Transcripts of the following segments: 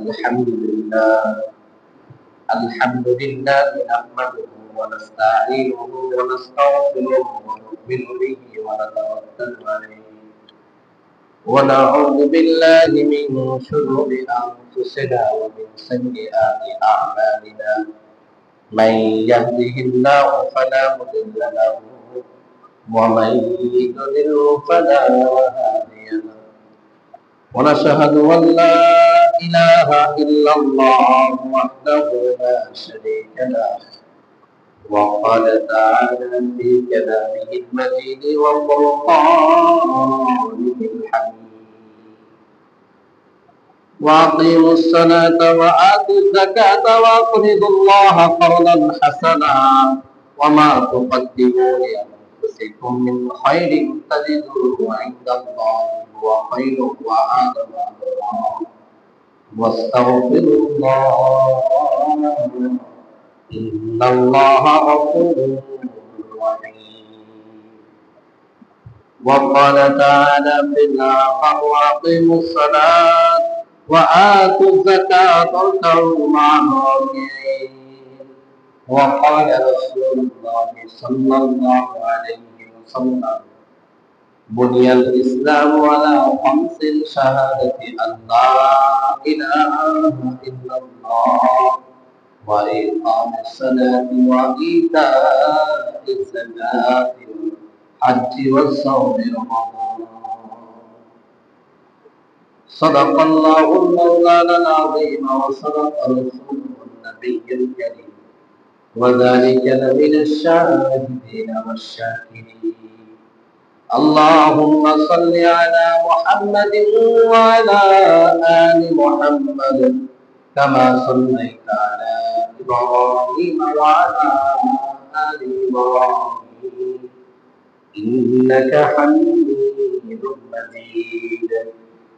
الحمد لله الحمد لله نحمده ونستعينه ونستغفره ونؤمن به ونتوكل عليه ونعوذ بالله من شرور أنفسنا ومن سيئات أعمالنا من يهده الله فلا مضل له ومن يضلل فلا هادي له ونشهد أن لا إله إلا الله وحده لا شريك له وقال تعالى في كلامه المجيد وفرقانه الحميد وأقيموا الصلاة وآتوا الزكاة وأقرضوا الله قرضا حسنا وما تقدموا لأنفسكم من خير تجدوه عند الله هو خير وأعظم أجرا واستغفروا الله إن الله غفور رحيم وقال تعالى في الآخر وأقيموا الصلاة وآتوا الزكاة واركعوا مع الراكعين وقال رسول الله صلى الله عليه وسلم بني الإسلام على خمس شهادة أن لا إله إلا الله وإقام الصلاة وإيتاء الزكاة والحج والصوم رمضان صدق الله مولانا العظيم وصدق رسوله النبي الكريم وذلك لمن الشاهدين والشاكرين اللهم صل على محمد وعلى آل محمد كما صليت على إبراهيم وعلى آل إبراهيم إنك حميد مجيد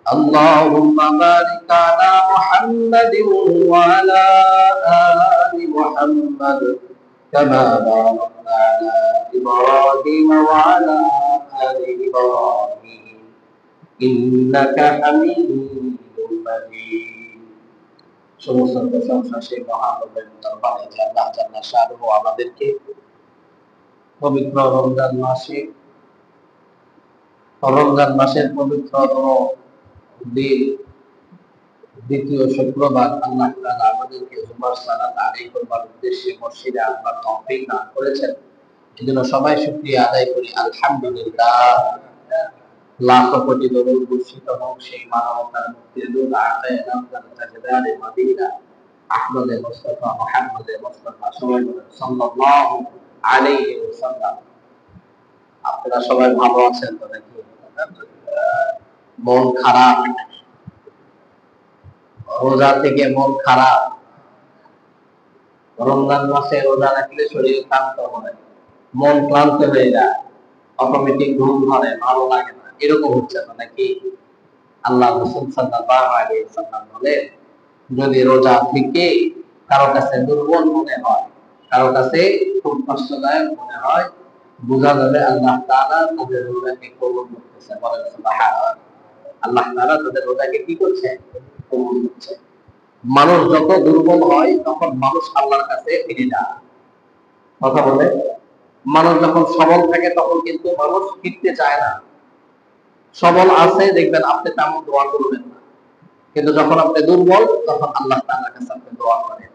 اللهم بارك على محمد وعلى آل محمد كما باركت على إبراهيم وعلى آل إبراهيم إنك حميد مجيد সমস্ত প্রশংসা সেই মহানবের দরবারে যে আল্লাহ জাল্লা শানুহু আমাদেরকে পবিত্র রমজান মাসের পবিত্রতম দিন দ্বিতীয় শুক্রবার আল্লাহ তাআলা আমাদেরকে জুমার সালাত আদায় করবার উদ্দেশ্যে মসজিদে আসবার তৌফিক দান করেছেন। এজন্য সবাই শুকরিয়া আদায় করি আলহামদুলিল্লাহ। লাখ কোটি দরুদ বর্ষিত হোক সেই মানবতার মুক্তির দূত আতায়ে রমজান তাজদারে মদিনা আহমদে মুস্তাফা মুহাম্মদে মুস্তাফা সাল্লাল্লাহু আলাইহি ওয়াসাল্লাম। আপনারা সবাই ভালো আছেন তো নাকি? মন খারাপ, রোজা থেকে মন খারাপ, রমজান মাসে রোজা রাখলে শরীর ক্লান্ত হয়, মন ক্লান্ত হয়ে যায়, অটোমেটিক ঘুম ধরে, ভালো লাগে না, এরকম হচ্ছে না নাকি? আল্লাহ রাসূল সাল্লাল্লাহু আলাইহি ওয়াসাল্লাম বলেন, যদি রোজা থেকে কারো কাছে দুর্বল মনে হয়, কারো কাছে খুব কষ্টদায়ক মনে হয়, বোঝা যাবে আল্লাহ তাআলা তাদের রোজাকে কবুল করতেছে। বলেন সুবহানাল্লাহ। আল্লাহ তাআলা তাদের রোজাকে কি করছে? কবুল করছে। মানুষ যত দুর্বল হয় তখন মানুষ আল্লাহর কাছে ফিরে যায়। কথা বলে, মানুষ যখন সবল থাকে তখন কিন্তু মানুষ ফিরতে চায় না। সবল আছে দেখবেন আপনি তেমন দোয়া করবেন না, কিন্তু যখন আপনি দুর্বল তখন আল্লাহ তাআলার কাছে আপনি দোয়া করেন।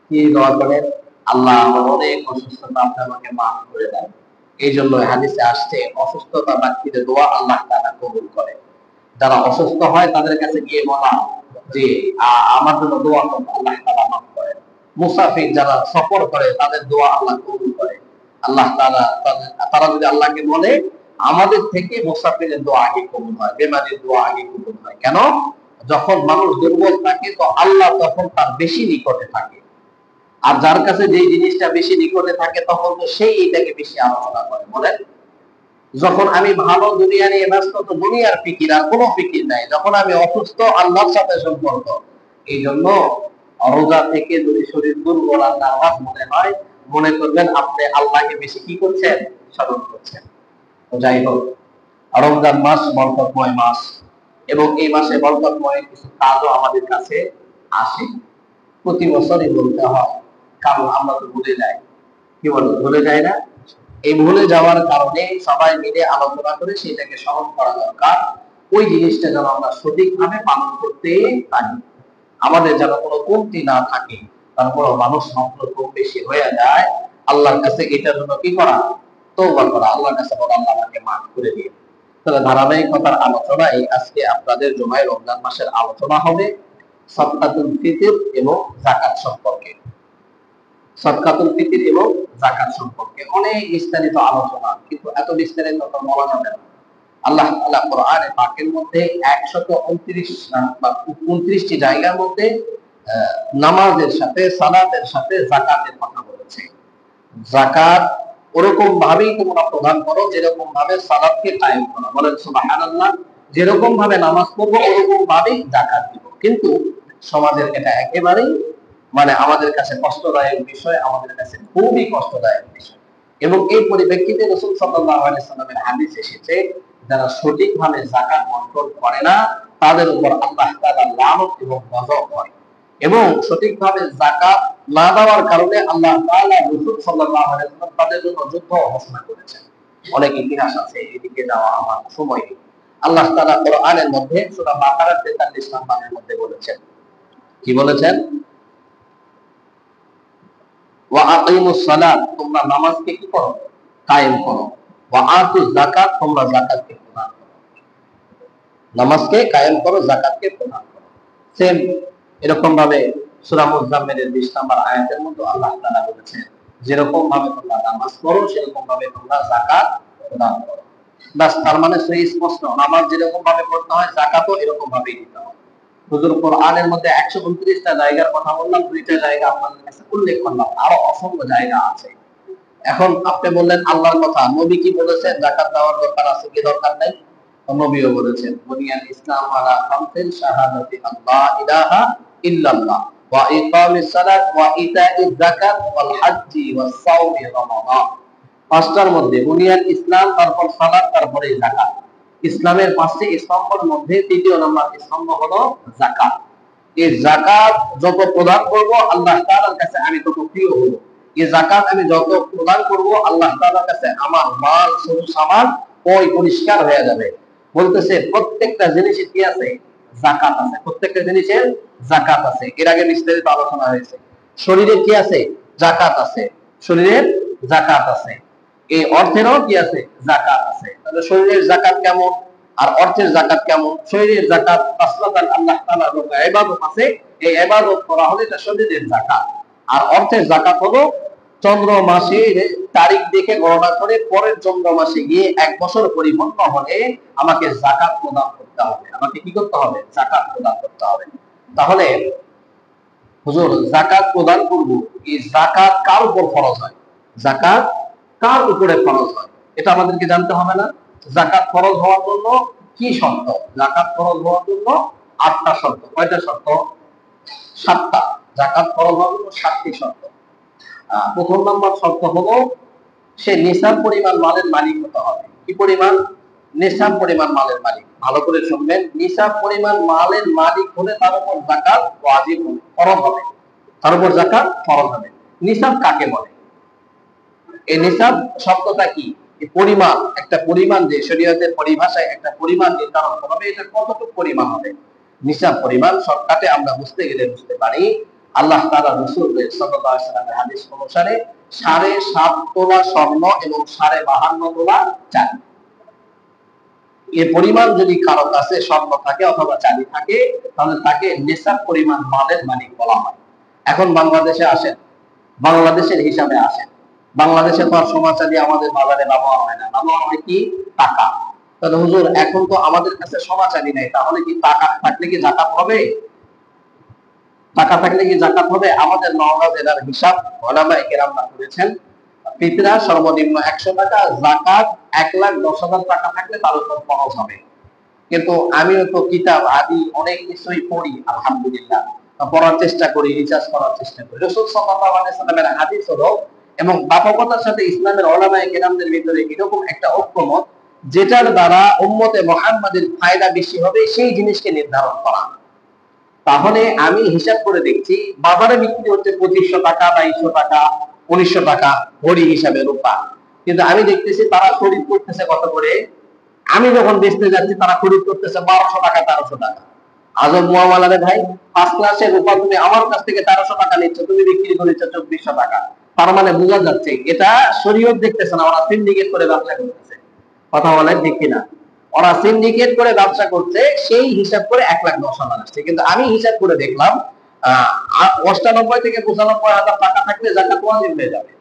কি দোয়া করেন? আল্লাহ, আমার অনেক অসুস্থতা, আপনি আমাকে মাফ করে দেন। এই জন্য হাদিসে আসছে অসুস্থতা ব্যক্তিদের দোয়া আল্লাহ তাআলা কবুল করে। যারা অসুস্থ হয় তাদের কাছে গিয়ে বলা যে আমার জন্য দোয়া করুন, আল্লাহ তাআলা মাফ করেন। মুসাফির যারা সফর করে তাদের দোয়া আল্লাহ কবুল করে। আল্লাহ তাআলা তারা যদি আল্লাহকে বলে আমাদের থেকে মুসাফিরের দোয়া আগে কবুল হয়, বেমারির দোয়া আগে কবুল হয়। কেন? যখন মানুষ দুর্বল থাকে তো আল্লাহ তখন তার বেশি নিকটে থাকে, আর যার কাছে যে জিনিসটা বেশি নিকটে থাকে তখন তো সেই এটাকে বেশি আলোচনা করে। বলেন, যখন আমি ভালো দুনিয়া নিয়ে ব্যস্ত তো দুনিয়ার ফিকির আর কোনো ফিকির নাই, যখন আমি অসুস্থ আল্লাহর সাথে সম্পর্ক। এই জন্য রোজা থেকে যদি শরীর দুর্বল আর নার্ভাস মনে হয়, মনে করবেন আপনি আল্লাহকে বেশি কি করছেন? স্মরণ করছেন। তো যাই হোক, রমজান মাস বরকতময় মাস, এবং এই মাসে বরকতময় কিছু কাজও আমাদের কাছে আসে, প্রতি বছরই বলতে হয়, কারণ আমরা তো ভুলে যাই। কি বলো, ভুলে যায় না? এই ভুলে যাওয়ার কারণে সবাই মিলে আলোচনা করে সেটাকে স্মরণ করা দরকার, ওই জিনিসটা যেন আমরা সঠিকভাবে পালন করতে পারি, আমাদের যেন কোনো কমতি না থাকে। তারপর মানুষ মাত্র কম বেশি হয়ে যায়, আল্লাহর কাছে এটার জন্য কি করা, তওবা করা, আল্লাহর কাছে বলা, আল্লাহ আমাকে মাফ করে দিন। তাহলে ধারাবাহিকতার আলোচনায় আজকে আপনাদের জমায় রমজান মাসের আলোচনা হবে সদকাতুল ফিতর এবং যাকাত সম্পর্কে। সদকাতুল ফিতর এবং যাকাত সম্পর্কে অনেক বিস্তারিত আলোচনা, কিন্তু এত বিস্তারিত তো বলা যাবে না। আল্লাহ তাআলা কোরআনে পাকের মধ্যে 129 বা 29টি জায়গার মধ্যে নামাজের সাথে, সালাতের সাথে যাকাতের কথা বলেছে। যাকাত ওরকম ভাবেই তোমরা প্রদান করো যেরকম ভাবে সালাতকে কায়েম করো, বলেন সুবহানাল্লাহ। যেরকম ভাবে নামাজ পড়বো ওরকম ভাবেই যাকাত দিব। কিন্তু সমাজের এটা একেবারেই আমাদের কাছে কষ্টদায়ক বিষয়, আমাদের কাছে খুবই কষ্টদায়ক বিষয়। এবং এই পরিপ্রেক্ষিতে রাসূল সাল্লাল্লাহু আলাইহি সাল্লামের হাদিস এসেছে, যারা সঠিকভাবে যাকাত বন্টন করে না তাদের উপর আল্লাহ তাআলা লানত এবং গজব হয়। এবং সঠিকভাবে যাকাত না দেওয়ার কারণে আল্লাহ তাআলা রাসূল সাল্লাল্লাহু আলাইহি ওয়াসাল্লাম তাদের জন্য যুদ্ধ ঘোষণা করেছেন। অনেক ইতিহাস আছে, এদিকে যাওয়া আমার সময় নেই। আল্লাহ তাআলা কোরআনের মধ্যে সূরা বাকারার 43 নম্বরের মধ্যে বলেছেন, কি বলেছেন? ওয়া আকিমুস সালাত, তোমরা নামাজকে কি করো, কায়েম করো। ওয়া আতুজ যাকাত, তোমরা যাকাতকে প্রদান করো। নামাজকে কায়েম করো, যাকাতকে প্রদান করো। সেম এরকম ভাবে সূরা মুজাম্মিলের 20 নম্বর আয়াতের মধ্যে আল্লাহ তাআলা বলেছেন, যেরকম ভাবে তোমরা নামাজ পড়ো সেরকম ভাবে তোমরা যাকাত প্রদান করো। বাস, তার মানে সেই স্পষ্ট, নামাজ যেরকম ভাবে পড়তে হয় যাকাতও এরকম ভাবেই দিতে হয়। হুজুর কোরআনের মধ্যে 129টা জায়গার কথা বললাম, 2টা জায়গা আপনাদের কাছে উল্লেখ করলাম, আরো অসংখ্য জায়গা আছে। এখন আপনি বললেন আল্লাহর কথা, নবী কি বলেছেন যাকাত দেওয়ার দরকার আছে কি দরকার নাই? নবীও বলেছেন, বুনিয়াল ইসলাম আলা খামসিন শাহাদাতি আল্লা ইলাহা ইল্লাল্লাহ ওয়া ইকামিস সালাত ওয়া ইতাইজ যাকাত ওয়াল হজ্জি ওয়াস সাওমি রমাদান। পাঁচটার মধ্যে বুনিয়াল ইসলাম, তারপর সালাত, তারপরে যাকাত। ইসলামের 5টি স্তম্ভের মধ্যে 3য় নম্বর স্তম্ভ হলো যাকাত। এই যাকাত যত প্রদান করব আল্লাহ তাআলার কাছে আমি তত প্রিয় হব। এই যাকাত আমি যত প্রদান করব আল্লাহ তাআলার কাছে আমার মাল শুধু সামান ওই পরিষ্কার হয়ে যাবে। বলতেছে প্রত্যেকটা জিনিসের কি আছে, যাকাত আছে। প্রত্যেকটা জিনিসের যাকাত আছে। এর আগে বিস্তারিত আলোচনা হয়েছে। শরীরের কি আছে, যাকাত আছে। শরীরের যাকাত আছে। এই অর্থেরও কি আছে, যাকাত আছে। তাহলে শরীরের যাকাত কেমন আর অর্থের যাকাত কেমন? শরীরের যাকাত আসলাতান আল্লাহ তাআলার ইবাদত আছে, এই ইবাদত করা হলে এটা শরীরের যাকাত। আর অর্থের যাকাত হলো চন্দ্র মাসের তারিখ দেখে গণনা করে পরের চন্দ্র মাসে গিয়ে 1 বছর পরিপূর্ণ হলে আমাকে যাকাত প্রদান করতে হবে। আমাকে কি করতে হবে, যাকাত প্রদান করতে হবে। তাহলে হুজুর যাকাত প্রদান করব, এই যাকাত কার উপর ফরজ হয়? যাকাত কার উপরে ফরজ হয় এটা আমাদেরকে জানতে হবে না? যাকাত ফরজ হওয়ার জন্য কি শর্ত? যাকাত ফরজ হওয়ার জন্য 8টা শর্ত। কয়টা শর্ত? 7টা। যাকাত ফরজ হওয়ার জন্য 7টি শর্ত। প্রথম নম্বর শর্ত হলো সে নিসাব পরিমাণ মালের মালিক হতে হবে। কি পরিমাণ? নিসাব পরিমাণ মালের মালিক। ভালো করে শুনবেন, নিসাব পরিমাণ মালের মালিক হলে তার উপর যাকাত ওয়াজিব হবে, ফরজ হবে। তার উপর যাকাত ফরজ হবে। নিসাব কাকে বলে? এই নিসাব শব্দটা কি? এই পরিমাণ, একটা পরিমাণ, যে শরীয়তের পরিভাষায় একটা পরিমাণ নির্ধারণ করা হবে, এটা কতটুকু পরিমাণ হবে। নিসাব পরিমাণ শর্টকাটে আমরা বুঝতে গেলে বুঝতে পারি, আল্লাহ তাআলা রাসূল সাল্লাল্লাহু আলাইহি ওয়াসাল্লামের হাদিস অনুসারে 7.5 তোলা স্বর্ণ এবং 52.5 তোলা চাঁদি, এই পরিমাণ যদি কারো কাছে স্বর্ণ থাকে অথবা চাঁদি থাকে তাহলে তাকে নিসাব পরিমাণ মালের মালিক বলা হয়। এখন বাংলাদেশে আসেন, বাংলাদেশের হিসাবে আসেন। বাংলাদেশে তো আর সোনা চাঁদি আমাদের বাজারে ব্যবহার হয় না, ব্যবহার হয় কি, টাকা। তাহলে হুজুর এখন তো আমাদের কাছে সোনা চাঁদি নেই, তাহলে কি টাকা থাকলে কি যাকাত হবে? টাকা থাকলে কি যাকাত হবে? আমাদের নওগাঁ জেলার হিসাব উলামায়ে কেরামরা করেছেন, ফিতরা সর্বনিম্ন 100 টাকা, যাকাত 1,10,000 টাকা থাকলে তার উপর ফরজ হবে। কিন্তু আমিও তো কিতাব আদি অনেক কিছুই পড়ি, আলহামদুলিল্লাহ, পড়ার চেষ্টা করি, রিসার্চ করার চেষ্টা করি। রাসূল সাল্লাল্লাহু আলাইহি ওয়াসাল্লামের হাদিস হলো এবং ব্যাপকতার সাথে ইসলামের উলামায়ে কেরামদের ভিতরে এরকম একটা ঐক্যমত, যেটার দ্বারা উম্মতে মুহাম্মাদের ফায়দা বেশি হবে সেই জিনিসকে নির্ধারণ করা। তাহলে আমি হিসাব করে দেখছি বাজারে বিক্রি হচ্ছে 2500 টাকা, 2200 টাকা, 1900 টাকা ভরি হিসাবে রূপা, কিন্তু আমি দেখতেছি তারা খরিদ করতেছে কত করে, আমি যখন বেচতে যাচ্ছি তারা খরিদ করতেছে 1200 টাকা, 1300 টাকা। আজব মুআমালা রে ভাই। ফার্স্ট ক্লাসের রূপা তুমি আমার কাছ থেকে 1300 টাকা নিচ্ছ, তুমি বিক্রি করেছো 2400 টাকা। তার মানে বোঝা যাচ্ছে এটা শরীয়ত দেখতেছে না, ওরা সিন্ডিকেট করে ব্যবসা করতেছে। কথা বলেন ঠিক কিনা? ওরা সিন্ডিকেট করে ব্যবসা করছে, সেই হিসাব করে 1,10,000 আসছে। কিন্তু আমি হিসাব করে দেখলাম 98 থেকে 95,000 টাকা থাকলে জাকাত ওয়াজিব হয়ে যাবে।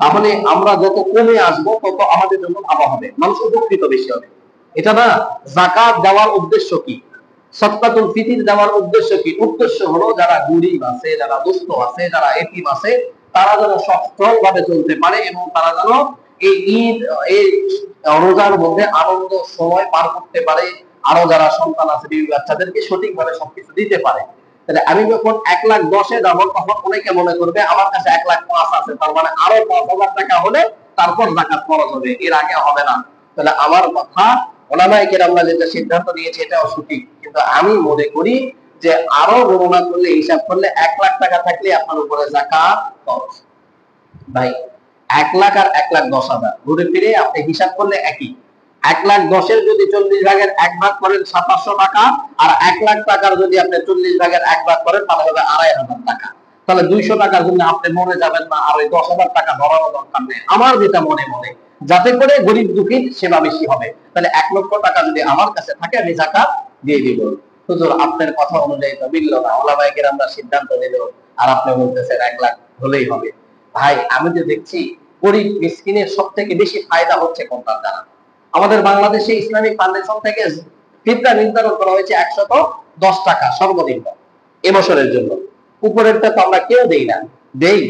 তাহলে আমরা যত কমে আসবো তত আমাদের জন্য ভালো হবে, মানুষ উপকৃত বেশি হবে। এটা না, যাকাত দেওয়ার উদ্দেশ্য কি, সদকাতুল ফিতর দেওয়ার উদ্দেশ্য কি? উদ্দেশ্য হলো যারা গরিব আছে, যারা দুস্থ আছে, যারা এতিম আছে, তারা যেন সচ্ছল ভাবে চলতে পারে এবং তারা যেন এই ঈদ, এই রোজার মধ্যে আনন্দ সময় পার করতে পারে, আরো যারা সন্তান আছে বিবি বাচ্চাদেরকে সঠিকভাবে সবকিছু দিতে পারে। তাহলে আমি যখন 1,10,000-এ যাবো তখন অনেকে মনে করবে আমার কাছে 1,05,000 আছে, তার মানে আরো 5,000 টাকা হলে তারপর যাকাত ফরজ হবে, এর আগে হবে না। তাহলে আমার কথা, ওলামায়ে কেরামরা যেটা সিদ্ধান্ত নিয়েছে এটাও সঠিক, কিন্তু আমি মনে করি যে আরো গণনা করলে, হিসাব করলে 1,00,000 টাকা থাকলে আপনার উপরে যাকাত ফরজ। ভাই 1,00,000 আর 1,10,000 ঘুরে ফিরে আপনি হিসাব করলে একই। 1,10,000-এর যদি 40 ভাগের 1 ভাগ করেন 2700 টাকা, আর 1,00,000 টাকার যদি আপনি 40 ভাগের 1 ভাগ করেন তাহলে হবে 2,500 টাকা। তাহলে 200 টাকার জন্য আপনি মরে যাবেন না, আর ওই 10,000 টাকা ধরানো দরকার নেই। আমার যেটা মনে মনে, যাতে করে গরিব দুঃখীর সেবা বেশি হবে। তাহলে 1,00,000 টাকা যদি আমার কাছে থাকে আমি যাকাত দিয়ে দিব। হুজুর আপনার কথা অনুযায়ী তো মিলল না, ওলামায়ে কেরামরা সিদ্ধান্ত নিল আর আপনি বলতেছেন 1,00,000 হলেই হবে। ভাই আমি তো দেখছি গরিব মিসকিনের সবথেকে বেশি ফায়দা হচ্ছে কোনটার দ্বারা? আমাদের বাংলাদেশে ইসলামিক ফাউন্ডেশন থেকে ফিতরা নির্ধারণ করা হয়েছে 110 টাকা সর্বনিম্ন এবছরের জন্য। উপরেরটা তো আমরা কেউ দেই না, দেই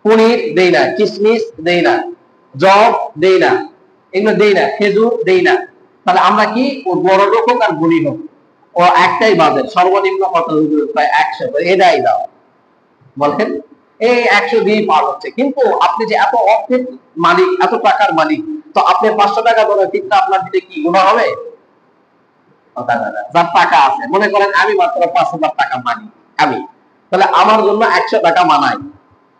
পনির দেই না, কিশমিশ দেই না, জব দেই না, এগুলো দেই না, খেজুর দেই না। তাহলে আমরা কি, ও বড় লোক হোক আর গরিব হোক, ও একটাই বাজেট, সর্বনিম্ন কত? প্রায় 100, এটাই দাও বলেন। এই 100 দিয়ে পার হচ্ছে। কিন্তু আপনি যে এত অর্থের মালিক, এত টাকার মালিক, তো আপনি 500 টাকা ধরে ফিতরা আপনার দিলে কি গুনাহ হবে? যার টাকা আছে, মনে করেন আমি মাত্র 5,000 টাকা মালিক আমি, তাহলে আমার জন্য 100 টাকা মানায়।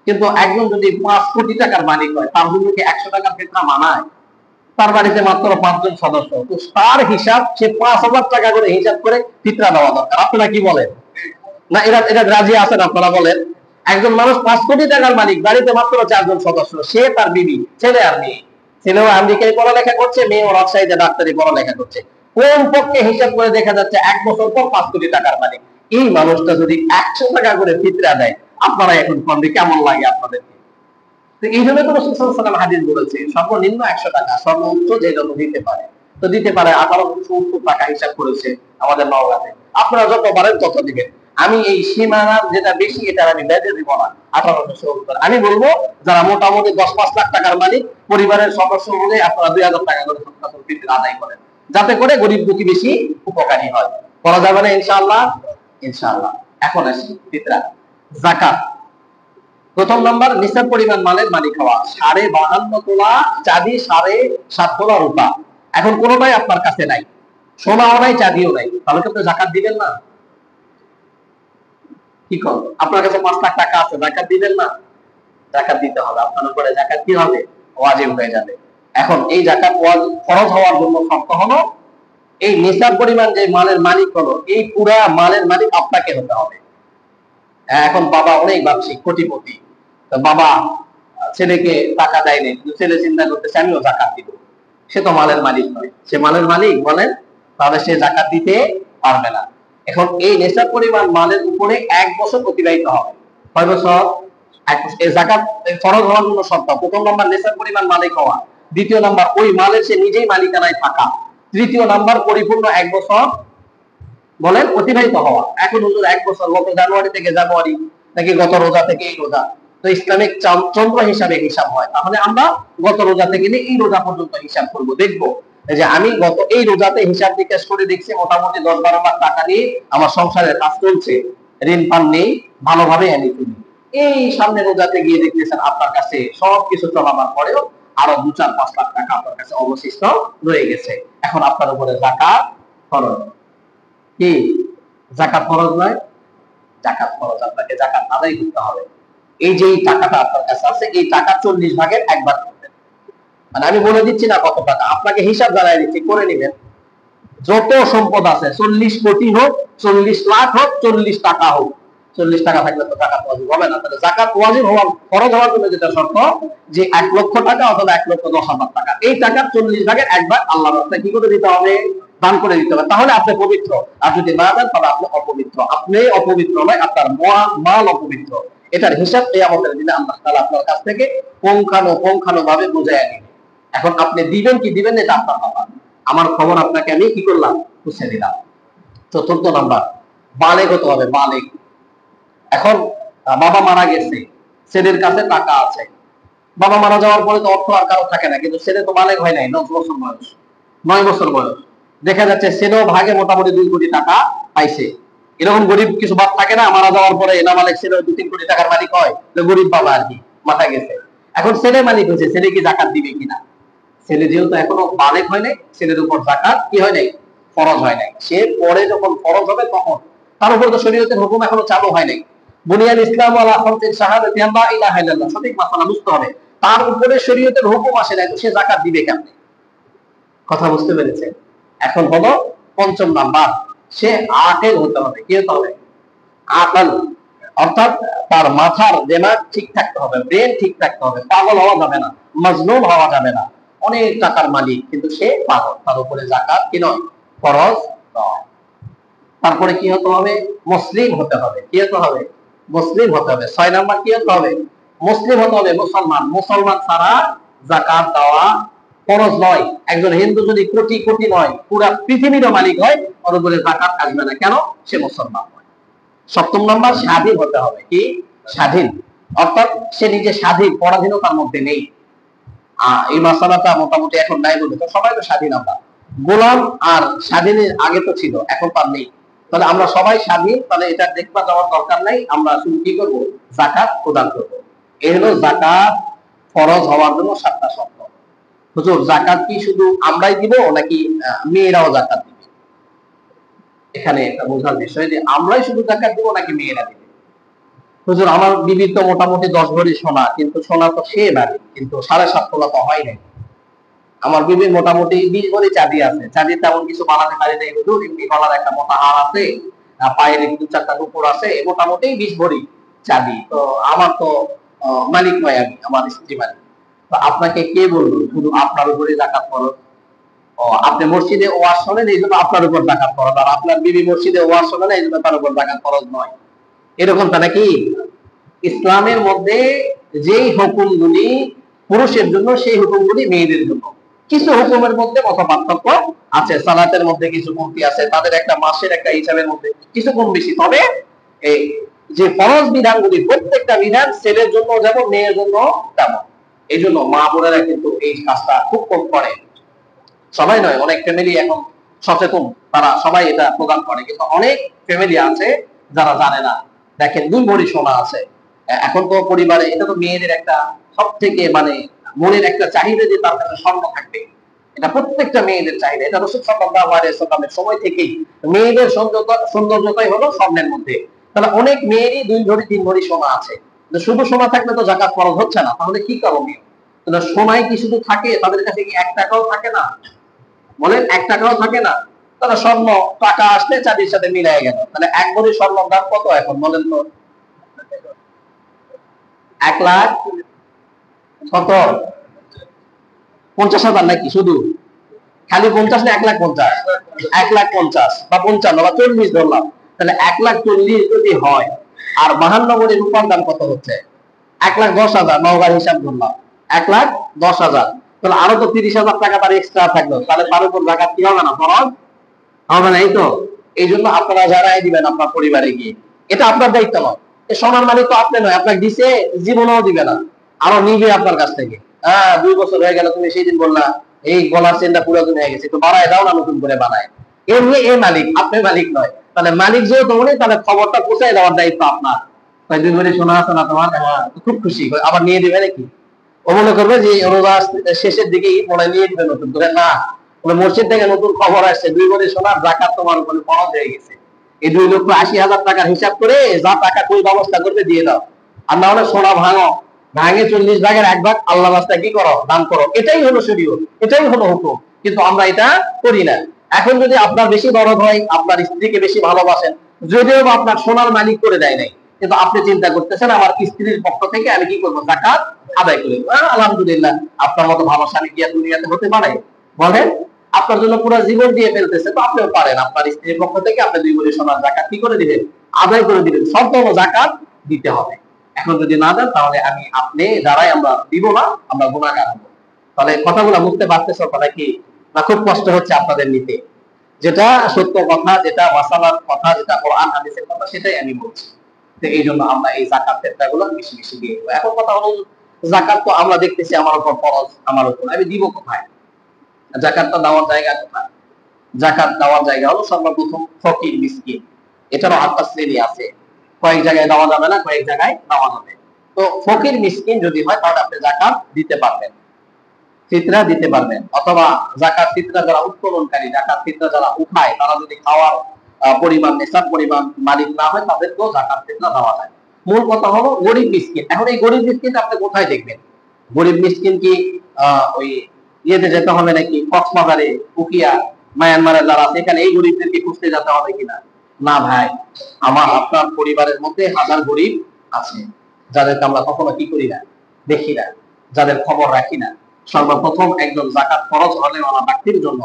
কিন্তু একজন যদি 5 কোটি টাকার মালিক হয়, তার জন্য কি 100 টাকার ফিতরা মানায়? তার বাড়িতে মাত্র 5 জন সদস্য, তো তার হিসাব সে 5,000 টাকা করে হিসাব করে ফিতরা দেওয়া দরকার। আপনারা কি বলেন? না এরা এরা রাজি আছেন? আপনারা বলেন। একজন মানুষ 5 কোটি টাকার মালিক, বাড়িতে মাত্র 4 জন সদস্য, সে তার বিবি, ছেলে আর মেয়ে। ছেলেও আমেরিকায় পড়ালেখা করছে, মেয়েও রাজশাহীতে ডাক্তারি পড়ালেখা করছে। কোন পক্ষে হিসাব করে দেখা যাচ্ছে 1 বছর পর 5 কোটি টাকার মালিক। এই মানুষটা যদি 100 টাকা করে ফিতরা দেয়, আপনারা এখন কোনদিকে কেমন লাগে আপনাদেরকে? তো এই জন্য তো রাসূল সাল্লাল্লাহু আলাইহি ওয়াসাল্লাম হাদিস বলেছে সর্বনিম্ন 100 টাকা, সর্বোচ্চ যে যত দিতে পারে। তো দিতে পারে 1870 টাকা হিসাব করেছে আমাদের নওগাঁতে। আপনারা যত পারেন তত দিবেন। আমি এই সীমানার যেটা বেশি এটা আমি বেঁধে দিব না, 1870। আমি বলবো যারা মোটামুটি 10-5 লাখ টাকার মালিক, পরিবারের সদস্য মিলে আপনারা 2,000 টাকা করে সদকাতুল ফিতর আদায় করেন, যাতে করে গরিব দুঃখী বেশি উপকারী হয়। করা যাবে না ইনশাআল্লাহ? ইনশাআল্লাহ। এখন আসি ফিতরা, যাকাত। প্রথম নাম্বার, নিসাব পরিমাণ মালের মালিক হওয়া। 52.5 তোলা চাঁদি, 7.5 তোলা রূপা। এখন কোনোটাই আপনার কাছে নাই, সোনাও নাই, চাঁদিও নাই, তাহলে কি আপনি যাকাত দিবেন না? কি কর, আপনার কাছে 5 লাখ টাকা আছে, যাকাত দিবেন না? যাকাত দিতে হবে। আপনার উপরে যাকাত কি হবে? ওয়াজিব হয়ে যাবে। এখন এই যাকাত ফরজ হওয়ার জন্য শর্ত হলো এই নিসাব পরিমাণ যে মালের মালিক হলো, এই পুরা মালের মালিক আপনাকে হতে হবে। এখন বাবা অনেক ব্যবসায়িক কোটিপতি, তো বাবা ছেলেকে টাকা দেয়নি, ছেলে চিন্তা করতেছে আমিও যাকাত দিব, সে তো মালের মালিক নয়। সে মালের মালিক বলেন, তাহলে সে যাকাত দিতে পারবে না। এখন এই নেশাব পরিমাণ মালের উপরে 1 বছর অতিবাহিত হবে। কয় বছর? 1 বছর। এই যাকাত ফরজ হওয়ার জন্য শর্ত, প্রথম নাম্বার নেশাব পরিমাণ মালিক হওয়া, দ্বিতীয় নাম্বার ওই মালের সে নিজেই মালিকানায় থাকা, তৃতীয় নাম্বার পরিপূর্ণ 1 বছর বলেন অতিবাহিত হওয়া। এখন হুজুর 1 বছর গত জানুয়ারি থেকে জানুয়ারি, নাকি গত রোজা থেকে এই রোজা? তো ইসলামিক চন্দ্র হিসাবে হিসাব হয়, তাহলে আমরা গত রোজা থেকে নিয়ে এই রোজা পর্যন্ত হিসাব করব। দেখবো যে আমি গত এই রোজাতে হিসাব নিকাশ করে দেখছি মোটামুটি 10-12 লাখ টাকা নিয়ে আমার সংসারের কাজ চলছে, ঋণ পান নেই, ভালোভাবে আমি চলি। এই সামনে রোজাতে গিয়ে দেখতেছেন আপনার কাছে সবকিছু চলাবার পরেও আরো 2-4-5 লাখ টাকা আপনার কাছে অবশিষ্ট রয়ে গেছে। এখন আপনার উপরে যাকাত ফরজ। কি? জাকাত ফরজ নয়? জাকাত ফরজ, আপনাকে জাকাত আদায় করতে হবে। এই যে এই টাকাটা আপনার কাছে আছে, এই টাকা 40 ভাগের 1 ভাগ করবেন। মানে আমি বলে দিচ্ছি না কত টাকা, আপনাকে হিসাব জানাই দিচ্ছি, করে নেবেন। যত সম্পদ আছে, 40 কোটি হোক, 40 লাখ হোক, 40 টাকা হোক, 40 টাকা থাকলে তো জাকাত ওয়াজিব হবে না। তাহলে জাকাত ওয়াজিব হওয়ার, ফরজ হওয়ার জন্য যেটা শর্ত, যে 1 লক্ষ টাকা অথবা 1,10,000 টাকা, এই টাকার 40 ভাগের 1 ভাগ আল্লাহর রাস্তায় কি করে দিতে হবে? দান করে দিতে হবে। তাহলে আপনি পবিত্র। আর যদি না দেন তাহলে আপনি অপবিত্র। আপনি অপবিত্র নয়, আপনার মাল অপবিত্র। এটার হিসাব কিয়ামতের দিনে আল্লাহ তাআলা আপনার কাছ থেকে পুঙ্খানু ভাবে বুঝাইয়া নেবেন। এখন আপনি দিবেন কি দিবেন না এটা আপনার ব্যাপার। আমার খবর আপনাকে আমি কি করলাম? বুঝিয়ে দিলাম। চতুর্থ নাম্বার, বালেগ হতে হবে, বালেগ। এখন বাবা মারা গেছে, ছেলের কাছে টাকা আছে। বাবা মারা যাওয়ার পরে তো অর্থ আর কারো থাকে না, কিন্তু ছেলে তো বালেগ হয় নাই, 9 বছর বয়স, 9 বছর বয়স। দেখা যাচ্ছে ছেলেও ভাগে মোটামুটি 2 কোটি টাকা পাইছে। এরকম গরিব কিছু বাপ থাকে না, মারা যাওয়ার পরে এনা মালিক ছেলে 2-3 কোটি টাকার মালিক হয়, গরিব বাবা আর কি, মাথা গেছে। এখন ছেলে মালিক হয়েছে, ছেলে কি জাকাত দিবে কিনা? ছেলে যেহেতু এখনো বালেগ হয় নাই, ছেলের উপর জাকাত কি হয় নাই? ফরজ হয় নাই। সে পরে যখন ফরজ হবে তখন, তার উপর তো শরীয়তের হুকুম এখনো চালু হয় নাই। বুনিয়াল ইসলাম আলা খামসিন শাহাদাতি আল্লা ইলাহা ইল্লাল্লাহ, সঠিক মাসালা বুঝতে হবে। তার উপরে শরীয়তের হুকুম আসে নাই, তো সে জাকাত দিবে কেমনে? কথা বুঝতে পেরেছে? এখন হলো পঞ্চম নাম্বার, সে আকিল হতে হবে। কি হতে হবে? আকল, অর্থাৎ তার মাথার দিমাগ ঠিক থাকতে হবে, ব্রেন ঠিক থাকতে হবে। পাগল হওয়া যাবে না, মাজলুম হওয়া যাবে না। অনেক টাকার মালিক কিন্তু সে পাগল, তার উপরে জাকাত কি নয়? ফরজ নয়। তারপরে কি হতে হবে? মুসলিম হতে হবে। কি হতে হবে? মুসলিম হতে হবে। 6 নাম্বার কি হতে হবে? মুসলিম হতে হবে, মুসলমান। মুসলমান ছাড়া জাকাত দেওয়া ফরজ নয়। একজন হিন্দু যদি কোটি কোটি নয়, পুরা পৃথিবীর মালিক হয়, ওর উপরে জাকাত আসবে না। কেন? সে মুসলমান নয়। 7 নাম্বার, স্বাধীন হতে হবে। কি? স্বাধীন, অর্থাৎ সে নিজে স্বাধীন, পরাধীনতার মধ্যে নেই। এই মাসালাটা মোটামুটি এখন নাই বলে তো সবাই তো স্বাধীন। আমরা গোলাম আর স্বাধীনের আগে তো ছিল, এখন তার নেই। তাহলে আমরা সবাই স্বাধীন, তাহলে এটা দেখবা যাওয়ার দরকার নাই। আমরা শুধু কি করবো? জাকাত প্রদান করবো। এই হলো জাকাত ফরজ হওয়ার জন্য 7টা শর্ত। হুজুর, জাকাত কি শুধু আমরাই দিব নাকি মেয়েরাও জাকাত দিবে? এখানে একটা বোঝার বিষয় যে আমরাই শুধু জাকাত দিব নাকি মেয়েরা দিবে। হুজুর, আমার বিবি তো মোটামুটি 10 ভরি সোনা, কিন্তু সোনা তো সে বাড়ি, কিন্তু 7.5 তোলা তো হয় নাই। আমার বিবির মোটামুটি 20 ভরি চাঁদি আছে, চাঁদি তেমন কিছু বানাতে পারি নাই হুজুর, এমনি গলার একটা মোটা হার আছে, পায়ের 2-4টা নুপুর আছে, মোটামুটি 20 ভরি চাঁদি। তো আমার তো মালিক নয় আমি, আমার স্ত্রী মালিক। তো আপনাকে কে বললো শুধু আপনার উপরে জাকাত ফরজ? আপনি মসজিদে ওয়াজ শোনেন, এই জন্য আপনার উপর জাকাত ফরজ, আর আপনার বিবি মসজিদে ওয়াজ শোনেন, এই জন্য তার উপর জাকাত ফরজ নয়। এরকমটা নাকি? ইসলামের মধ্যে যেই হুকুমগুলি পুরুষের জন্য, সেই হুকুমগুলি মেয়েদের জন্য। কিছু হুকুমের মধ্যে মত পার্থক্য আছে, সালাতের মধ্যে কিছু কমতি আছে, তাদের একটা মাসের একটা হিসাবের মধ্যে কিছু কম বেশি। তবে এই যে ফরজ বিধানগুলি, প্রত্যেকটা বিধান ছেলের জন্য যেমন, মেয়ের জন্য তেমন। এই জন্য মা বোনেরা কিন্তু এই কাজটা খুব কম করে। সবাই নয়, অনেক ফ্যামিলি এখন সচেতন, তারা সবাই এটা প্রদান করে, কিন্তু অনেক ফ্যামিলি আছে যারা জানে না। দেখেন, 2 ভরি সোনা আছে। এখন তো পরিবারে এটা তো মেয়েদের একটা সব থেকে মানে মনের একটা চাহিদা, যে তার কাছে স্বর্ণ থাকবে। এটা প্রত্যেকটা মেয়েদের চাহিদা। এটা রাসূল সাল্লাল্লাহু আলাইহি ওয়াসাল্লামের সময় থেকেই মেয়েদের সৌন্দর্যতাই হলো স্বর্ণের মধ্যে। তাহলে অনেক মেয়েরই 2 ভরি 3 ভরি সোনা আছে। শুধু সোনা থাকলে তো জাকাত ফরজ হচ্ছে না, তাহলে কি করণীয়? তাহলে সোনায় কি শুধু থাকে? তাদের কাছে কি 1 টাকাও থাকে না? বলেন, 1 টাকাও থাকে না? তাহলে স্বর্ণ টাকা আসলে চাঁদির সাথে মিলাই গেল। তাহলে 1 ভরি স্বর্ণের দাম কত এখন বলেন তো? 1 লাখ কত? 50,000 নাকি? শুধু খালি 50 না 1,50,000? 1,50,000 বা 55 বা 40 ধরলাম। তাহলে 1,40,000 যদি হয়, আর 52 ভরি রূপার দাম কত হচ্ছে? 1,10,000। নওগাঁর হিসাব ধরলাম 1,10,000। তাহলে আরো তো 30,000 টাকা তার এক্সট্রা থাকলো। তাহলে তার উপর জাকাত কি হবে না? ফরজ হবে না। এই তো, এই জন্য আপনারা যারাই দিবেন আপনার পরিবারে গিয়ে, এটা আপনার দায়িত্ব নয়। এই সোনার মালিক তো আপনি নয়, আপনাকে দিছে, জীবনেও দিবে না, আরো নিবে আপনার কাছ থেকে। 2 বছর হয়ে গেল, তুমি সেই দিন বললা এই গলার চেনটা পুরাতন হয়ে গেছে, তো বানায় দাও না, নতুন করে বানায়। এমনি এ মালিক, আপনি মালিক নয়। তাহলে মালিক যেহেতু উনি, তাহলে খবরটা পৌঁছায় দেওয়ার দায়িত্ব আপনার। 2 ভরি সোনা আছে না তোমার? খুব খুশি, আবার নিয়ে দিবে নাকি? ও মনে করবে যে রোজা শেষের দিকেই মনে নিয়ে দিবে নতুন করে। না, মসজিদ থেকে নতুন খবর আসছে 2 ভরি সোনার জাকাত তোমার উপরে ফরজ হয়ে গেছে। এই 2,80,000 টাকার হিসাব করে যা টাকা কই ব্যবস্থা করবে দিয়ে দাও, আর না হলে সোনা ভাঙো, ভাঙে 40 ভাগের 1 ভাগ আল্লাহ রাস্তায় কি করো, দান করো। এটাই হলো শরীয়ত, এটাই হলো হুকুম, কিন্তু আমরা এটা করি না। এখন যদি আপনার বেশি দরদ হয়, আপনার স্ত্রীকে বেশি ভালোবাসেন, যদিও বা আপনার সোনার মালিক করে দেয় নাই, কিন্তু আপনি চিন্তা করতেছেন আমার স্ত্রীর পক্ষ থেকে আমি কি করবো, যাকাত আদায় করে দেবো। আলহামদুলিল্লাহ, আপনার মতো ভালো স্বামী কি আর দুনিয়াতে হতে পারে বলেন? আপনার জন্য পুরো জীবন দিয়ে ফেলতেছে, তো আপনিও পারেন আপনার স্ত্রীর পক্ষ থেকে আপনি 2 ভরি সোনার যাকাত কি করে দিবেন, আদায় করে দিবেন। শর্ত হলো যাকাত দিতে হবে। এখন যদি না দেন তাহলে আমি আপনি যারাই আমরা দিব না, আমরা গুনাহগার হব। তাহলে কথাগুলো বুঝতে পারতেছ তাহলে কি না? খুব কষ্ট হচ্ছে আপনাদের নিতে। যেটা সত্য কথা, যেটা মাসালার কথা, যেটা কোরআন হাদিসের কথা, সেটাই আমি বলছি। তো এই জন্য আমরা এই যাকাত ক্ষেত্রগুলো বেশি বেশি দিয়ে দেব। এখন কথা হলো যাকাত তো আমরা দেখতেছি আমার উপর ফরজ, আমার উপর, আমি দিব কোথায়? যাকাতটা দেওয়ার জায়গা কোথায়? যাকাত দেওয়ার জায়গা হলো সর্বপ্রথম ফকির মিসকিন। এটারও 8টা শ্রেণী আছে, কয়েক জায়গায় দেওয়া যাবে না, কয়েক জায়গায় দেওয়া যাবে। তো ফকির মিসকিন যদি হয় তাহলে আপনি যাকাত দিতে পারবেন, ফিতরা দিতে পারবেন, অথবা যাকাত ফিতরা যারা উত্তোলনকারী, যাকাত ফিতরা যারা উঠায়, তারা যদি খাওয়ার পরিমাণ নিসাব পরিমাণ মালিক না হয় তাদেরকেও যাকাত ফিতরা দেওয়া যায়। মূল কথা হলো গরিব মিসকিন। এখন এই গরিব মিসকিন আপনি কোথায় দেখবেন? গরিব মিসকিন কি ওই ইয়েতে যেতে হবে নাকি, কক্সবাজারে, উকিয়া, মায়ানমারে যারা আছে এখানে এই গরিবদেরকে খুঁজতে যেতে হবে কিনা? না ভাই, আমার আপনার পরিবারের মধ্যে হাজার গরিব আছে যাদেরকে আমরা কখনো কি করি না, দেখি না, যাদের খবর রাখি না। সর্বপ্রথম একজন যাকাত ফরজ হওয়ালা ব্যক্তির জন্য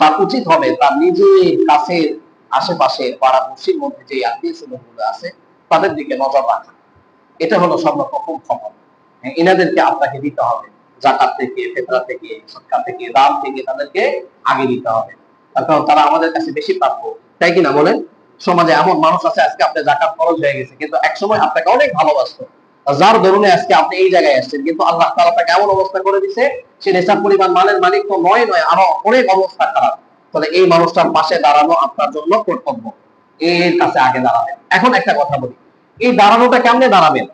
তার উচিত হবে তার নিজের কাছের আশেপাশে পাড়া মুসির মধ্যে যে আত্মীয় স্বজনগুলো আছে তাদের দিকে নজর রাখা। এটা হলো সর্বপ্রথম খবর। এনাদেরকে আপনাকে দিতে হবে, যাকাত থেকে, ফিতরা থেকে, সদকা থেকে, দান থেকে তাদেরকে আগে দিতে হবে, কারণ তারা আমাদের কাছে বেশি প্রাপ্য, তাই কিনা বলেন? সমাজে এমন মানুষ আছে আজকে আপনার যাকাত ফরজ হয়ে গেছে কিন্তু একসময় আপনাকে অনেক ভালোবাসতো, যার দরুনে আজকে আপনি এই জায়গায় আসছেন, কিন্তু আল্লাহ তাআলা তাকে এমন অবস্থা করে দিয়েছে সে নেশার পরিমাণ মালের মালিক তো নয়, আরো অনেক অবস্থা খারাপ। তাহলে এই মানুষটার পাশে দাঁড়ানো আপনার জন্য কর্তব্য, এর কাছে আগে দাঁড়াবেন। এখন একটা কথা বলি, এই দাঁড়ানোটা কেমনে দাঁড়াবেন?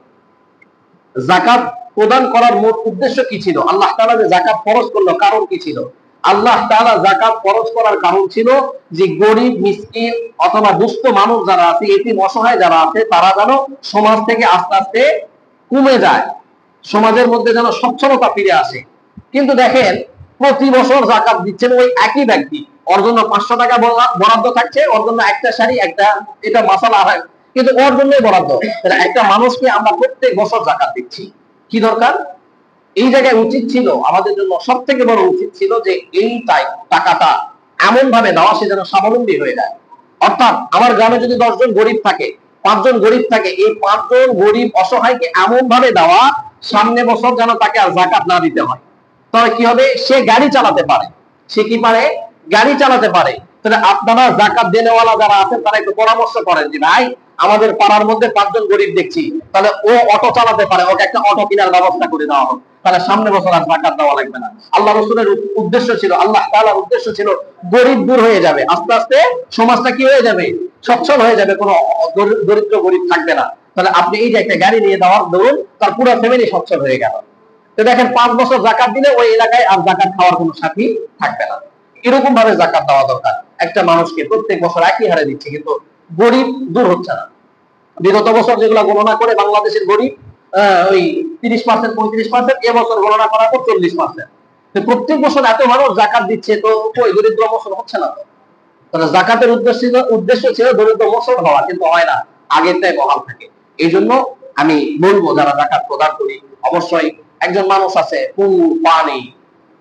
যাকাত প্রদান করার মূল উদ্দেশ্য কি ছিল? আল্লাহ তাআলা যে যাকাত ফরজ করলো কারণ কি ছিল? আল্লাহ তাআলা যাকাত ফরজ করার কারণ ছিল যে গরিব মিসকিন অথবা দুস্থ মানুষ যারা আছে, এতিম অসহায় যারা আছে, তারা যেন সমাজ থেকে আস্তে আস্তে কমে যায়, সমাজের মধ্যে যেন সচ্ছলতা ফিরে আসে। কিন্তু দেখেন প্রতি বছর যাকাত দিচ্ছেন ওই একই ব্যক্তি, ওর জন্য 500 টাকা বরাদ্দ থাকছে, ওর জন্য একটা শাড়ি, একটা এটা মাসালা হয়, কিন্তু ওর জন্যই বরাদ্দ। একটা মানুষকে আমরা প্রত্যেক বছর যাকাত দিচ্ছি, কি দরকার? এই জায়গায় উচিত ছিল আমাদের জন্য, সব থেকে বড় উচিত ছিল যে এই টাকাটা এমন ভাবে দেওয়া সে যেন স্বাবলম্বী হয়ে যায়। অর্থাৎ আমার গ্রামে যদি 10 জন গরিব থাকে, 5 জন গরিব থাকে, এই 5 জন গরিব অসহায়কে এমন ভাবে দেওয়া সামনে বছর যেন তাকে আর যাকাত না দিতে হয়। তাহলে কি হবে? সে গাড়ি চালাতে পারে, সে কি পারে? গাড়ি চালাতে পারে। তাহলে আপনারা যাকাত দেনেওয়ালা যারা আছেন তারা একটু পরামর্শ করেন যে ভাই আমাদের পাড়ার মধ্যে 5 জন গরিব দেখছি, তাহলে ও অটো চালাতে পারে, ওকে একটা অটো কেনার ব্যবস্থা করে দেওয়া হোক, তাহলে সামনে বছর আর যাকাত দেওয়া লাগবে না। আল্লাহ রাসূলের উদ্দেশ্য ছিল, আল্লাহ তাআলার উদ্দেশ্য ছিল গরিব দূর হয়ে যাবে, আস্তে আস্তে সমাজটা কি হয়ে যাবে? সচ্ছল হয়ে যাবে, কোনো দরিদ্র গরিব থাকবে না। তাহলে আপনি এই যে একটা গাড়ি নিয়ে দেওয়ার দরুন তার পুরো ফ্যামিলি সচ্ছল হয়ে গেল। তো দেখেন 5 বছর যাকাত দিলে ওই এলাকায় আর যাকাত খাওয়ার কোনো সাথী থাকবে না। এরকম ভাবে যাকাত দেওয়া দরকার। একটা মানুষকে প্রত্যেক বছর একই হারে দিচ্ছে কিন্তু গরিব দূর হচ্ছে না। বিগত বছর যেগুলো গণনা করে বাংলাদেশের গরিব ওই 30%, 35%, এবছর গণনা করার পর 40%। প্রত্যেক বছর এত মানুষ যাকাত দিচ্ছে, তো ওই দরিদ্র মোচন হচ্ছে না। তাহলে যাকাতের উদ্দেশ্য ছিল দরিদ্র মোচন হওয়া, কিন্তু হয় না, আগেরটাই বহাল থাকে। এই জন্য আমি বলবো যারা যাকাত প্রদান করি, অবশ্যই একজন মানুষ আছে পানি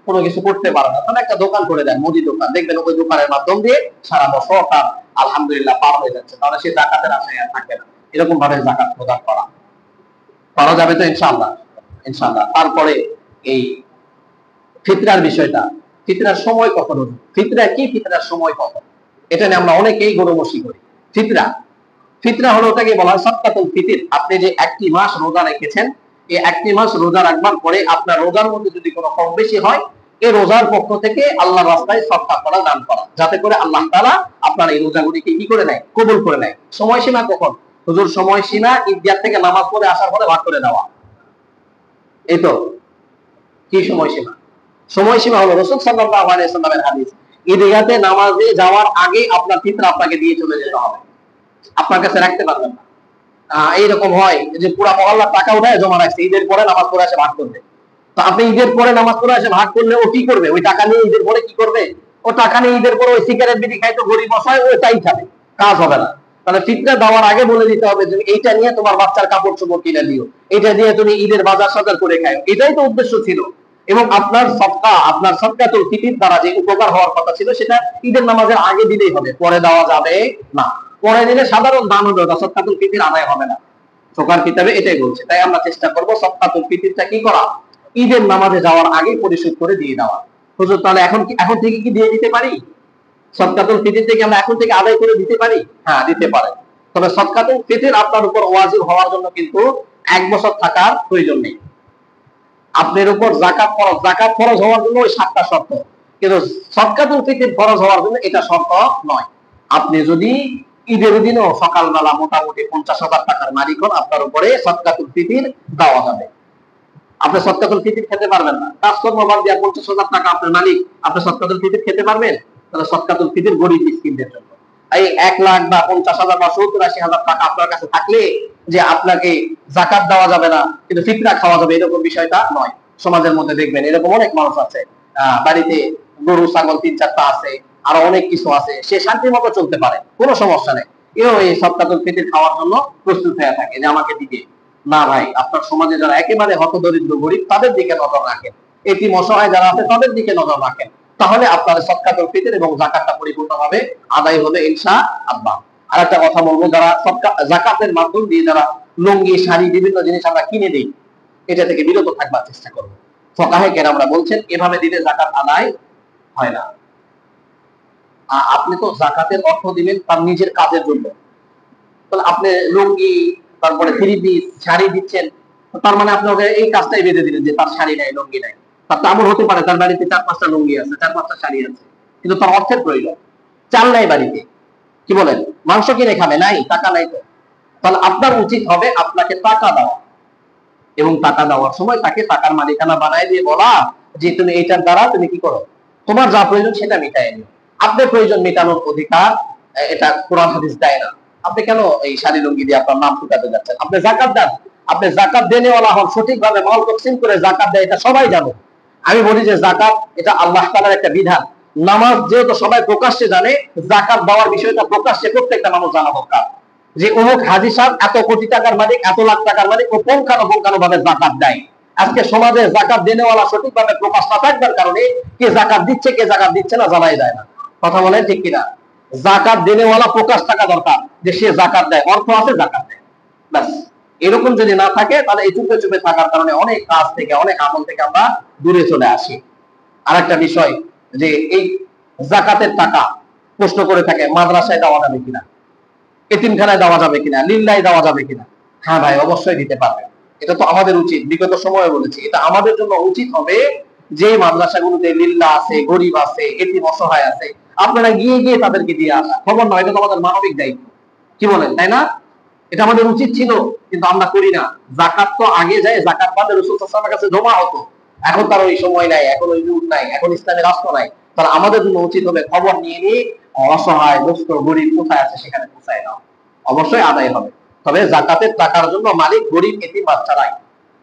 কোনো কিছু করতে পারে না, তাহলে একটা দোকান করে দেন, মুদি দোকান, দেখবেন ওই দোকানের মাধ্যম দিয়ে সারা বছর তার আলহামদুলিল্লাহ পার হয়ে যাচ্ছে, তাহলে সে যাকাতের আশায় আর থাকে না। এরকম ভাবে যাকাত প্রদান করা যাবে তো ইনশাআল্লাহ? ইনশাআল্লাহ। তারপরে এই ফিতরার বিষয়টা, ফিতরার সময় কখন, ফিতরা কি, ফিতরার সময় কখন, এটা নিয়ে আমরা অনেকেই গরমসি করি। ফিতরা হলো ওটাকে বলা হয় সাদকাতুল ফিতর। আপনি যে একটি মাস রোজা রেখেছেন, এই একটি মাস রোজা রাখবার পরে আপনার রোজার মধ্যে যদি কোনো কম বেশি হয়, এই রোজার পক্ষ থেকে আল্লাহর রাস্তায় সদকা করা, দান করা, যাতে করে আল্লাহ তাআলা আপনার এই রোজাগুলিকে কি করে নেয়? কবুল করে নেয়। সময়সীমা কখন? হুজুর সময়সীমা ঈদগাহ থেকে নামাজ পড়ে আসার পরে ভাগ করে দেওয়া, এই তো। কি সময়সীমা? সময়সীমা হলো রাসূল সাল্লাল্লাহু আলাইহি ওয়াসাল্লামের হাদিস, ঈদগাহে নামাজে যাওয়ার আগে আপনার ফিতরা আপনাকে দিয়ে চলে যেতে হবে। আপনার কাছে রাখতে পারবেন না। এইরকম হয় যে পুরা মহল্লার টাকা উঠায় জমা রাখছে, ঈদের পরে নামাজ পড়ে এসে ভাগ করবে। তো আপনি ঈদের পরে নামাজ পড়ে এসে ভাগ করলে ও কি করবে? ওই টাকা নিয়ে ঈদের পরে কি করবে? ও টাকা নিয়ে ঈদের পরে ওই সিগারেট বিড়ি খাইতো, গরিব বসায় ওইটাই খাবে, কাজ হবে না। তাহলে ফিতরা দেওয়ার আগে বলে দিতে হবে যে এইটা নিয়ে তোমার বাচ্চার কাপড় চোপড় কিনে দিও, এটা দিয়ে তুমি ঈদের বাজার সদার করে খাও। এটাই তো উদ্দেশ্য ছিল। এবং আপনার সদকা, আপনার সদকাতুল ফিতর দ্বারা যে উপকার হওয়ার কথা ছিল সেটা ঈদের নামাজের আগে দিলেই হবে, পরে দেওয়া যাবে না। পরে দিলে সাধারণ দান হবে, সদকাতুল ফিতর আদায় হবে না। ফোকার কিতাবে এটাই বলছে। তাই আমরা চেষ্টা করব সদকাতুল ফিতরটা কি করা, ঈদের নামাজে যাওয়ার আগে পরিশোধ করে দিয়ে দেওয়া। হুজুর তাহলে এখন থেকে কি দিয়ে দিতে পারি? সদকাতুল ফিতর থেকে আমরা এখন থেকে আদায় করে দিতে পারি? হ্যাঁ, দিতে পারে। তবে সদকাতুল ফিতর আপনার উপর ওয়াজিব হওয়ার জন্য কিন্তু 1 বছর থাকার প্রয়োজন নেই। আপনার উপর যাকাত ফরজ হওয়ার জন্য ওই 7টা শর্ত, কিন্তু সদকাতুল ফিতর ফরজ হওয়ার জন্য এটা শর্ত নয়। আপনি যদি ঈদের দিনও সকালবেলা মোটামুটি 50,000 টাকার মালিক হন, আপনার উপরে সদকাতুল ফিতর দেওয়া যাবে। আপনি সদকাতুল ফিতর খেতে পারবেন না, কাজকর্ম বাদ দিয়ে 50,000 টাকা আপনার মালিক, আপনি সদকাতুল ফিতর খেতে পারবেন? তাহলে সদকাতুল ফিতর গরিব মিসকিনদের জন্য। এই 1 লাখ বা 50,000 বা 70-80,000 টাকা আপনার কাছে থাকলে যে আপনাকে যাকাত দেওয়া যাবে না কিন্তু ফিতরা খাওয়া যাবে, এরকম বিষয়টা নয়। সমাজের মধ্যে দেখবেন এরকম অনেক মানুষ আছে, বাড়িতে গরু ছাগল 3-4টা আছে, আরো অনেক কিছু আছে, সে শান্তির মতো চলতে পারে, কোনো সমস্যা নেই। এও এই সদকাতুল ফিতর খাওয়ার জন্য প্রস্তুত হয়ে থাকে যে আমাকে দিবে না। ভাই, আপনার সমাজে যারা একেবারে হতদরিদ্র গরিব তাদের দিকে নজর রাখেন, এতিম অসহায় যারা আছে তাদের দিকে নজর রাখেন, তাহলে আপনার সদকাতুল ফিতর এবং যাকাতটা পরিপূর্ণভাবে আদায় হবে ইনশাআল্লাহ। আর একটা কথা বলবো, যারা যাকাতের মাধ্যম দিয়ে যারা লুঙ্গি শাড়ি বিভিন্ন জিনিস আমরা কিনে দিই, এটা থেকে বিরত থাকবার চেষ্টা করব। ফুকাহে কেরামরা বলছেন এভাবে দিলে যাকাত আদায় হয় না। আপনি তো যাকাতের অর্থ দিবেন তার নিজের কাজের জন্য, তাহলে আপনি লুঙ্গি তারপরে 3 পিস শাড়ি দিচ্ছেন, তার মানে আপনি ওকে এই কাজটাই বেঁধে দিলেন যে তার শাড়ি নাই লুঙ্গি নাই। তার তো এমন হতে পারে তার বাড়িতে 4-5টা লুঙ্গি আছে, 4-5টা শাড়ি আছে, কিন্তু তার অর্থের প্রয়োজন, চাল নাই বাড়িতে, কি বলেন, মাংস কিনে খাবে, নাই টাকা নাই তো। তাহলে আপনার উচিত হবে আপনাকে টাকা দেওয়া, এবং টাকা দেওয়ার সময় তাকে টাকার মালিকানা বানায় দিয়ে বলা যে তুমি এইটার দ্বারা তুমি কি করো, তোমার যা প্রয়োজন সেটা মিটাই নিও। আপনার প্রয়োজন মেটানোর অধিকার এটা কোরআন হাদিস দেয় না। আপনি কেন এই শাড়ি লুঙ্গি দিয়ে আপনার নাম ফুটাতে যাচ্ছেন? আপনি যাকাত দেন, আপনি যাকাত দেনেওয়ালা হন, সঠিকভাবে মাল তকসিম করে যাকাত দেয়, এটা সবাই জানে। আমি বলি যে যাকাত এটা আল্লাহ তাআলার একটা বিধান। নামাজ যেহেতু সবাই প্রকাশ্যে জানে, যাকাত দেওয়ার বিষয়টা প্রকাশ্যে প্রত্যেকটা মানুষ জানা দরকার, যে অমুক হাজী সাহেব এত কোটি টাকার মালিক, এত লাখ টাকার মালিক, ও পুঙ্খানুপুঙ্খানুভাবে যাকাত দেয়। আজকে সমাজে যাকাত দেনেওয়ালা সঠিকভাবে প্রকাশ না থাকবার কারণে কে যাকাত দিচ্ছে কে যাকাত দিচ্ছে না জানাই যায় না। কথা বলেন ঠিক কিনা? যাকাত দেনেওয়ালা প্রকাশ থাকা দরকার যে সে যাকাত দেয়, অর্থ আছে যাকাত দেয়, ব্যাস। এরকম যদি না থাকে তাহলে এই চুপে চুপে থাকার কারণে অনেক কাজ থেকে অনেক আমল থেকে আমরা দূরে চলে আসি। আরেকটা বিষয় যে এই যাকাতের টাকা প্রশ্ন করে থাকে মাদ্রাসায় দেওয়া যাবে কিনা, এতিমখানায় দেওয়া যাবে কিনা, লিল্লায় দেওয়া যাবে কিনা। হ্যাঁ ভাই, অবশ্যই দিতে পারবে। এটা তো আমাদের উচিত, বিগত সময়ে বলেছি, এটা আমাদের জন্য উচিত হবে যে মাদ্রাসাগুলোতে লিল্লা আছে, গরিব আছে, এতিম অসহায় আছে, আপনারা গিয়ে গিয়ে তাদেরকে দিয়ে আসা। খবর নয়, এটা তো আমাদের মানবিক দায়িত্ব, কি বলেন, তাই না? এটা আমাদের উচিত ছিল, কিন্তু আমরা করি না। যাকাত তো আগে যায়, যাকাত বাদে রাসূল সাল্লাল্লাহু আলাইহি ওয়াসাল্লামের কাছে জমা হতো। এখন তার ওই সময় নাই, এখন ওই যুগ নাই, এখন ইসলামের রাষ্ট্র নাই। তাহলে আমাদের জন্য উচিত হবে খবর নিয়ে নিয়ে অসহায় দুস্থ গরিব কোথায় আছে সেখানে পৌঁছায় দাও, অবশ্যই আদায় হবে। তবে যাকাতের টাকার জন্য মালিক গরিব এতিম বাচ্চারাই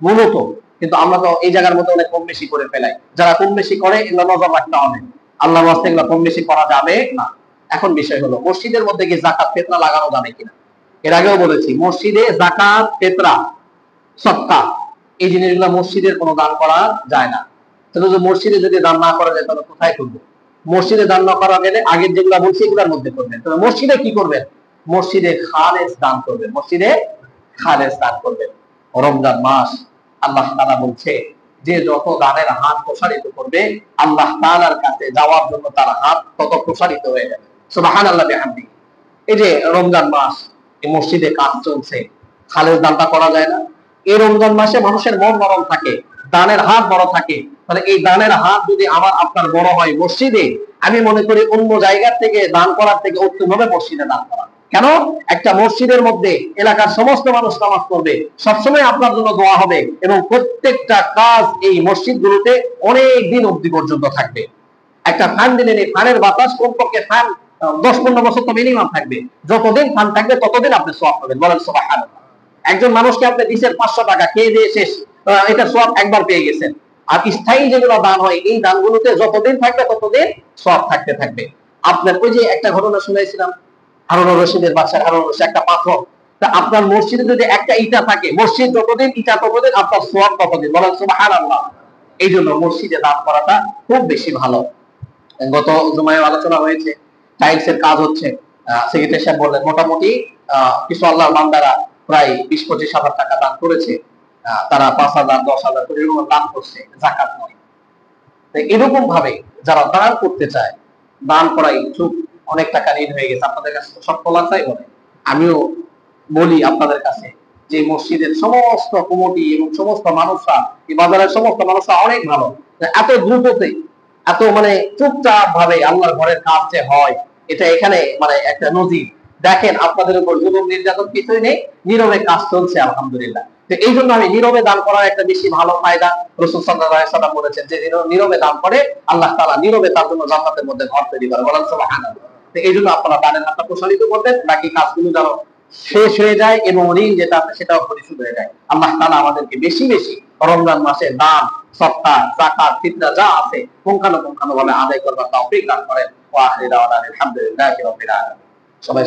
মূলত। কিন্তু আমরা তো এই জায়গার মধ্যে অনেক কম বেশি করে ফেলাই। যারা কম বেশি করে এগুলো নজর রাখতে হবে, আল্লাহর ওয়াস্তে এগুলো কম বেশি করা যাবে না। এখন বিষয় হলো মসজিদের মধ্যে কি যাকাত ফিতরা লাগানো যাবে কিনা। এর আগেও বলেছি মসজিদে যাকাত ফিতরা সদকা এই জিনিসগুলো মসজিদের কোনো দান করা যায় না। তাহলে মসজিদে যদি দান না করা যায় তাহলে কোথায় করবো? মসজিদে দান না করা গেলে আগের যেগুলো বলছি এগুলোর মধ্যে করবেন। তাহলে মসজিদে কি করবেন? মসজিদে খালেস দান করবেন, মসজিদে খালেস দান করবেন। রমজান মাস, আল্লাহ তাআলা বলছে যে যত দানের হাত প্রসারিত করবে আল্লাহ তাআলার কাছে যাওয়ার জন্য তার হাত তত প্রসারিত হয়ে যাবে। সুবহানাল্লাহ বিহামদিহি। এই যে রমজান মাস, এই মসজিদে কাজ চলছে, খালেস দানটা করা যায় না? এই রমজান মাসে মানুষের মন নরম থাকে, দানের হাত বড় থাকে। তাহলে এই দানের হাত যদি আমার আপনার বড় হয় মসজিদে, আমি মনে করি অন্য জায়গার থেকে দান করার থেকে উত্তম হবে মসজিদে দান করা। কেন? একটা মসজিদের মধ্যে এলাকার সমস্ত মানুষ নামাজ পড়বে, সবসময় আপনার জন্য দোয়া হবে, এবং প্রত্যেকটা কাজ এই মসজিদগুলোতে অনেক দিন অবধি পর্যন্ত থাকবে। একটা ফ্যান দিলেন, এই ফ্যানের বাতাস কমপক্ষে ফ্যান 10-15 বছর তো মিনিমাম থাকবে। যতদিন ফান্ড থাকবে ততদিন আপনি সওয়াব পাবেন। বলেন সুবহানাল্লাহ। একজন মানুষকে আপনি দিচ্ছেন 500 টাকা, খেয়ে দিয়ে শেষ, এটা সওয়াব একবার পেয়ে গেছেন। আর স্থায়ী যেগুলো দান হয়, এই দানগুলোতে যতদিন থাকবে ততদিন সওয়াব থাকতে থাকবে। আপনার ওই যে একটা ঘটনা শুনাইছিলাম, হারুনুর রশিদের বাদশা হারুনুর রশিদ, একটা পাথর, তা আপনার মসজিদে যদি একটা ইটা থাকে, মসজিদ যতদিন ইটা ততদিন, আপনার সওয়াব ততদিন। বলেন সুবহানাল্লাহ। এই জন্য মসজিদে দান করাটা খুব বেশি ভালো। গত জুমায় আলোচনা হয়েছে, টাইলস এর কাজ হচ্ছে। সেক্রেটারি সাহেব বললেন মোটামুটি কিছু আল্লাহর বান্দারা প্রায় 20-25 হাজার টাকা দান করেছে। তারা 5,000, 10,000 করে এরকম দান করছে, যাকাত নয়। এরকম ভাবে যারা দান করতে চায়, দান করা ইচ্ছুক, অনেক টাকা ঋণ হয়ে গেছে, আপনাদের কাছে সব খোলা চাই বলে আমিও বলি আপনাদের কাছে যে মসজিদের সমস্ত কমিটি এবং সমস্ত মানুষরা, এই বাজারের সমস্ত মানুষরা অনেক ভালো। এত দ্রুততে, এত মানে চুপচাপ ভাবে আল্লাহর ঘরের কাজ যে হয়, এটা এখানে মানে একটা নজির। দেখেন আপনাদের উপর জুলুম নির্যাতন কিছুই নেই, নীরবে কাজ চলছে আলহামদুলিল্লাহ। তো এই জন্য আমি নীরবে দান করার একটা বেশি ভালো ফায়দা। রাসূল সাল্লাল্লাহু আলাইহি ওয়াসাল্লাম বলেছেন যে নীরবে দান করে আল্লাহ তাআলা নীরবে তার জন্য জান্নাতের মধ্যে ঘর তৈরি করে। বলেন সুবহানাল্লাহ। তো এই জন্য আপনারা দানের হাতটা প্রসারিত করবেন, বাকি কাজগুলো যেন শেষ হয়ে যায় এবং ঋণ যেটা আছে সেটাও পরিশোধ হয়ে যায়। আল্লাহ তাআলা আমাদেরকে বেশি বেশি রমজান মাসে দান, সদকা, যাকাত, ফিতরা যা আছে পুঙ্খানুপুঙ্খানুভাবে আদায় করবার তৌফিক দান করেন। ওয়া আখিরু দাওয়ানা আলহামদুলিল্লাহি রাব্বিল আলামিন। সবাই